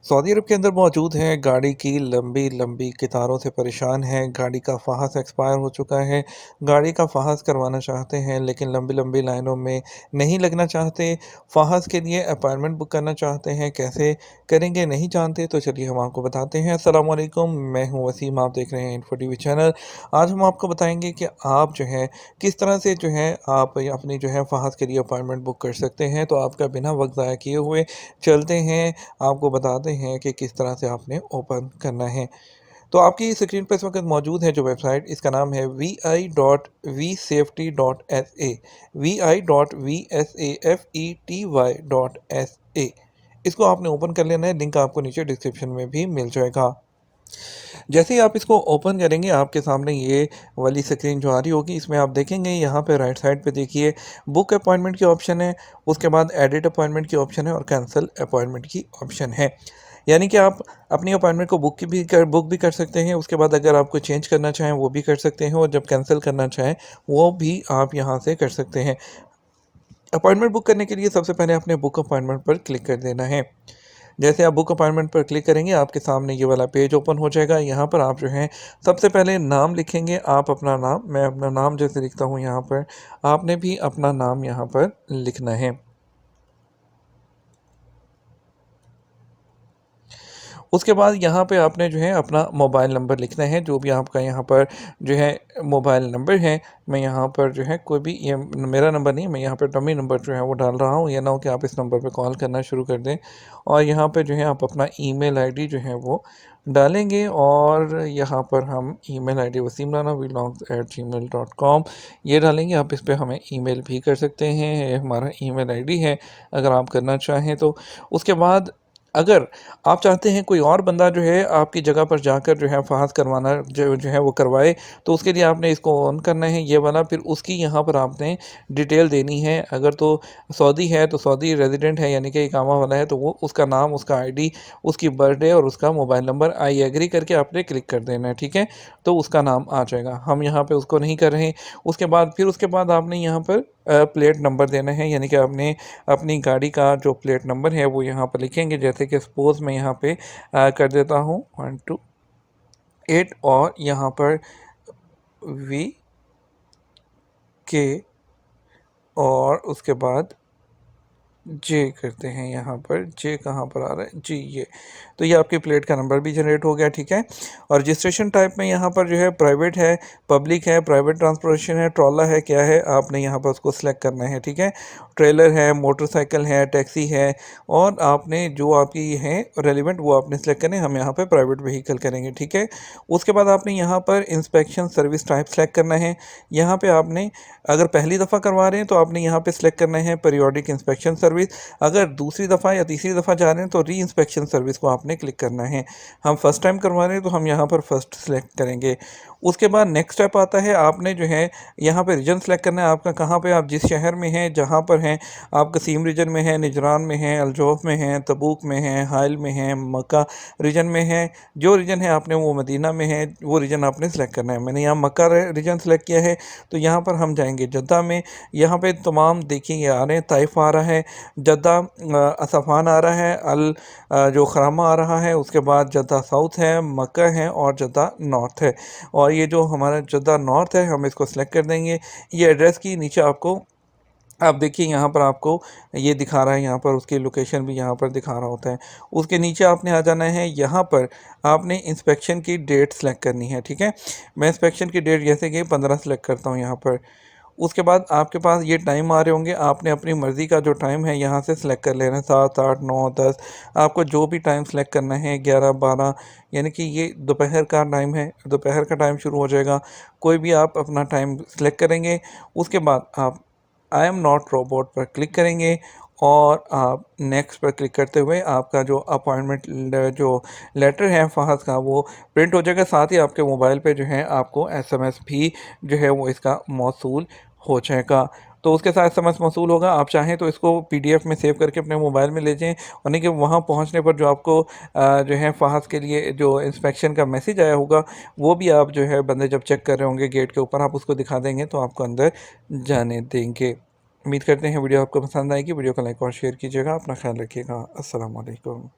Saudi अरब के अंदर मौजूद हैं, गाड़ी की लंबी-लंबी कतारों से परेशान हैं, गाड़ी का फ़ाहस एक्सपायर हो चुका है, गाड़ी का फ़ाहस करवाना चाहते हैं लेकिन लंबी-लंबी लाइनों में नहीं लगना चाहते, फ़ाहस के लिए अपॉइंटमेंट बुक करना चाहते हैं, कैसे करेंगे नहीं जानते, तो चलिए हम आपको बताते हैं। अस्सलाम वालेकुम, मैं हूँ वसीम, आप देख रहे हैं इन्फो टीवी चैनल। आज हम आपको बताएँगे कि आप जो है किस तरह से जो है आप अपनी जो है फ़ाहस के लिए अपॉइंटमेंट बुक कर सकते हैं। तो आपका बिना वक़्त ज़ाया किए हुए चलते हैं, आपको बताते हैं कि किस तरह से आपने ओपन करना है। तो आपकी स्क्रीन पर इस वक़्त मौजूद है जो वेबसाइट, इसका नाम है vi.vsafety.sa vi.vsafety.sa। इसको आपने ओपन कर लेना है, लिंक आपको नीचे डिस्क्रिप्शन में भी मिल जाएगा। जैसे ही आप इसको ओपन करेंगे, आपके सामने ये वाली स्क्रीन जो आ रही होगी, इसमें आप देखेंगे यहाँ पे राइट साइड पे देखिए बुक अपॉइंटमेंट की ऑप्शन है, उसके बाद एडिट अपॉइंटमेंट की ऑप्शन है और कैंसिल अपॉइंटमेंट की ऑप्शन है। यानी कि आप अपनी अपॉइंटमेंट को बुक भी कर सकते हैं, उसके बाद अगर आपको चेंज करना चाहें वो भी कर सकते हैं और जब कैंसिल करना चाहें वो भी आप यहाँ से कर सकते हैं। अपॉइंटमेंट बुक करने के लिए सबसे पहले आपने बुक अपॉइंटमेंट पर क्लिक कर देना है। जैसे आप बुक अपॉइंटमेंट पर क्लिक करेंगे, आपके सामने ये वाला पेज ओपन हो जाएगा। यहाँ पर आप जो है सबसे पहले नाम लिखेंगे, आप अपना नाम, मैं अपना नाम जैसे लिखता हूँ यहाँ पर, आपने भी अपना नाम यहाँ पर लिखना है। उसके बाद यहाँ पे आपने जो है अपना मोबाइल नंबर लिखना है, जो भी आपका यहाँ पर जो है मोबाइल नंबर है। मैं यहाँ पर जो है कोई भी, ये मेरा नंबर नहीं, मैं यहाँ पे डमी नंबर जो है वो डाल रहा हूँ, ये ना हो कि आप इस नंबर पे कॉल करना शुरू कर दें। और यहाँ पे जो है आप अपना ईमेल आईडी जो है वो डालेंगे और यहाँ पर हम ईमेल आईडी wasimranavlogs@gmail.com ये डालेंगे। आप इस पे हमें ईमेल भी कर सकते हैं, ये हमारा ईमेल आईडी है अगर आप करना चाहें तो। उसके बाद अगर आप चाहते हैं कोई और बंदा जो है आपकी जगह पर जाकर जो है फ़हाज़ करवाना जो है वो करवाए, तो उसके लिए आपने इसको ऑन करना है ये वाला, फिर उसकी यहाँ पर आपने डिटेल देनी है। अगर तो सऊदी है तो सऊदी रेज़िडेंट है यानी कि इकामा वाला है, तो वो उसका नाम, उसका आईडी, उसकी बर्थडे और उसका मोबाइल नंबर आई एग्री करके आपने क्लिक कर देना है, ठीक है? तो उसका नाम आ जाएगा। हम यहाँ पे उसको नहीं कर रहे हैं। उसके बाद आपने यहाँ पर प्लेट नंबर देना है, यानी कि आपने अपनी गाड़ी का जो प्लेट नंबर है वो यहाँ पर लिखेंगे। जैसे कि सपोज़ मैं यहाँ पे कर देता हूँ 128 और यहाँ पर वी के और उसके बाद जे करते हैं। यहाँ पर जे कहाँ पर आ रहा है जी, ये तो ये आपकी प्लेट का नंबर भी जनरेट हो गया, ठीक है। और रजिस्ट्रेशन टाइप में यहाँ पर जो है प्राइवेट है, पब्लिक है, प्राइवेट ट्रांसपोर्टेशन है, ट्रॉला है, क्या है आपने यहाँ पर उसको सिलेक्ट करना है, ठीक है। ट्रेलर है, मोटरसाइकिल है, टैक्सी है, और आपने जो आपकी है रेलिवेंट वो आपने सेलेक्ट करने, हम यहाँ पर प्राइवेट व्हीकल करेंगे, ठीक है। उसके बाद आपने यहाँ पर इंस्पेक्शन सर्विस टाइप सेलेक्ट करना है। यहाँ पे आपने अगर पहली दफ़ा करवा रहे हैं तो आपने यहाँ पे सिलेक्ट करना है पीरियोडिक इंस्पेक्शन सर्विस। अगर दूसरी दफ़ा या तीसरी दफ़ा जा रहे हैं तो री इंस्पेक्शन सर्विस को आपने क्लिक करना है। हम फर्स्ट टाइम करवा रहे हैं तो हम यहाँ पर फर्स्ट सेलेक्ट करेंगे। उसके बाद नेक्स्ट स्टेप आता है, आपने जो है यहाँ पे रीजन सेलेक्ट करना है आपका, कहाँ पे आप जिस शहर में हैं, जहाँ पर हैं आप, कसीम रीजन में है, निजरान में है, अलजौफ में है, तबूक में है, हाइल में है, मक्का रीजन में है। जो रीजन है आपने वो मदीना में है, वो रीजन आपने सेलेक्ट करना है। मैंने यहाँ मक्का रीजन सेलेक्ट किया है, तो यहाँ पर हम जाएंगे जद्दा में। यहाँ पे तमाम देखिए ये आ रहे हैं, ताइफ आ रहा है, जद्दा असफ़ान आ रहा है, जो खरामा आ रहा है, उसके बाद जद्दा साउथ है, मक्का है और जद्दा नॉर्थ है। और ये जो हमारा जद्दा नॉर्थ है हम इसको सेलेक्ट कर देंगे। ये एड्रेस की नीचे आपको, आप देखिए यहाँ पर आपको ये दिखा रहा है, यहाँ पर उसकी लोकेशन भी यहाँ पर दिखा रहा होता है। उसके नीचे आपने आ जाना है, यहाँ पर आपने इंस्पेक्शन की डेट सेलेक्ट करनी है, ठीक है। मैं इंस्पेक्शन की डेट जैसे कि 15 सेलेक्ट करता हूँ यहाँ पर। उसके बाद आपके पास ये टाइम आ रहे होंगे, आपने अपनी मर्ज़ी का जो टाइम है यहाँ से सिलेक्ट कर लेना है, 7, 8, 9, 10, आपको जो भी टाइम सेलेक्ट करना है, 11, 12, यानी कि ये दोपहर का टाइम है, दोपहर का टाइम शुरू हो जाएगा। कोई भी आप अपना टाइम सेलेक्ट करेंगे। उसके बाद आप आई एम नॉट रोबोट पर क्लिक करेंगे और आप नेक्स्ट पर क्लिक करते हुए आपका जो अपॉइंटमेंट जो लेटर है फ़हद का वो प्रिंट हो जाएगा। साथ ही आपके मोबाइल पे जो है आपको एसएमएस भी जो है वो इसका मौसूल हो जाएगा। तो उसके साथ एसएमएस मौसूल होगा। आप चाहें तो इसको पीडीएफ में सेव करके अपने मोबाइल में ले जाएं, और नहीं कि वहाँ पहुँचने पर जो आपको जो है फ़हद के लिए जो इंस्पेक्शन का मैसेज आया होगा वो भी आप जो है बंदे जब चेक कर रहे होंगे गेट के ऊपर, आप उसको दिखा देंगे तो आपको अंदर जाने देंगे। उम्मीद करते हैं वीडियो आपको पसंद आएगी। वीडियो को लाइक और शेयर कीजिएगा। अपना ख्याल रखिएगा। अस्सलाम वालेकुम।